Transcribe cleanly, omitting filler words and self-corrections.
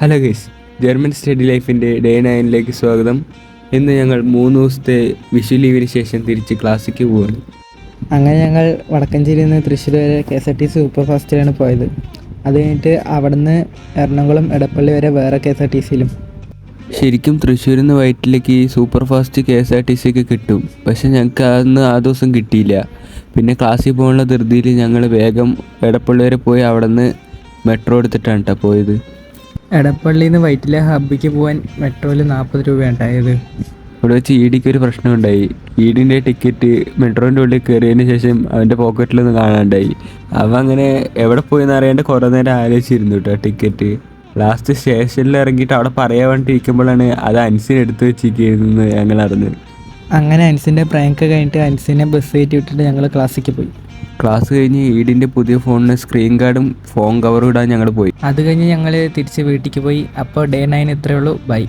Hello guys, German study ലൈഫിൻ്റെ day 9 സ്വാഗതം. ഇന്ന് ഞങ്ങൾ 3 ദിവസത്തെ വിഷു ലീവിന് ശേഷം തിരിച്ച് ക്ലാസ്സിലേക്ക് പോവുകയാണ്. അങ്ങനെ ഞങ്ങൾ വടക്കഞ്ചേരിയിൽ നിന്ന് തൃശ്ശൂർ വരെ KSRTC സൂപ്പർ ഫാസ്റ്റിലാണ് പോയത്. അത് കഴിഞ്ഞിട്ട് അവിടുന്ന് എറണാകുളം എടപ്പള്ളി വരെ വേറെ KSRTCയിലും. ശരിക്കും തൃശ്ശൂരിൽ നിന്ന് വയറ്റിലേക്ക് സൂപ്പർ ഫാസ്റ്റ് KSRTC ഒക്കെ കിട്ടും, പക്ഷെ ഞങ്ങൾക്ക് ആ ദിവസം കിട്ടിയില്ല. പിന്നെ ക്ലാസ്സിൽ പോകാനുള്ള ധൃതിയിൽ ഞങ്ങൾ വേഗം എടപ്പള്ളി വരെ പോയി അവിടെ നിന്ന് മെട്രോ എടുത്തിട്ടാണ് കേട്ടോ പോയത്. എടപ്പള്ളിയിൽ നിന്ന് വൈറ്റിലെ ഹബ്ബിക്ക് പോകാൻ മെട്രോയിൽ 40 രൂപയാണ് ഉണ്ടായത്. ഇവിടെ വെച്ച് ഈടിക്ക് ഒരു പ്രശ്നമുണ്ടായി. ഈടിൻ്റെ ടിക്കറ്റ് മെട്രോൻ്റെ ഉള്ളിൽ കയറിയതിന് ശേഷം അവൻ്റെ പോക്കറ്റിലൊന്നും കാണാണ്ടായി. അവൻ അങ്ങനെ എവിടെ പോയെന്ന് അറിയാണ്ട് കുറേ നേരം ആലോചിച്ചിരുന്നു കേട്ടോ ടിക്കറ്റ്. ലാസ്റ്റ് സ്റ്റേഷനിൽ ഇറങ്ങിയിട്ട് അവിടെ പറയാൻ വേണ്ടിയിരിക്കുമ്പോഴാണ് അത് അൻസിന് എടുത്ത് വെച്ചിരിക്കുന്നത് ഞങ്ങൾ അറിഞ്ഞത്. അങ്ങനെ അൻസിൻ്റെ പ്രാങ്ക് കഴിഞ്ഞിട്ട് അൻസിനെ ബസ് കയറ്റി വിട്ടിട്ട് ഞങ്ങൾ ക്ലാസ്സിലേക്ക് പോയി. ക്ലാസ് കഴിഞ്ഞ് ഈടിൻ്റെ പുതിയ ഫോണിന് സ്ക്രീൻ ഗാർഡും ഫോൺ കവറും ഇടാൻ ഞങ്ങൾ പോയി. അത് കഴിഞ്ഞ് ഞങ്ങൾ തിരിച്ച് വീട്ടിലേക്ക് പോയി. അപ്പോൾ ഡേ 9 ഇത്രയേ ഉള്ളൂ. ബൈ.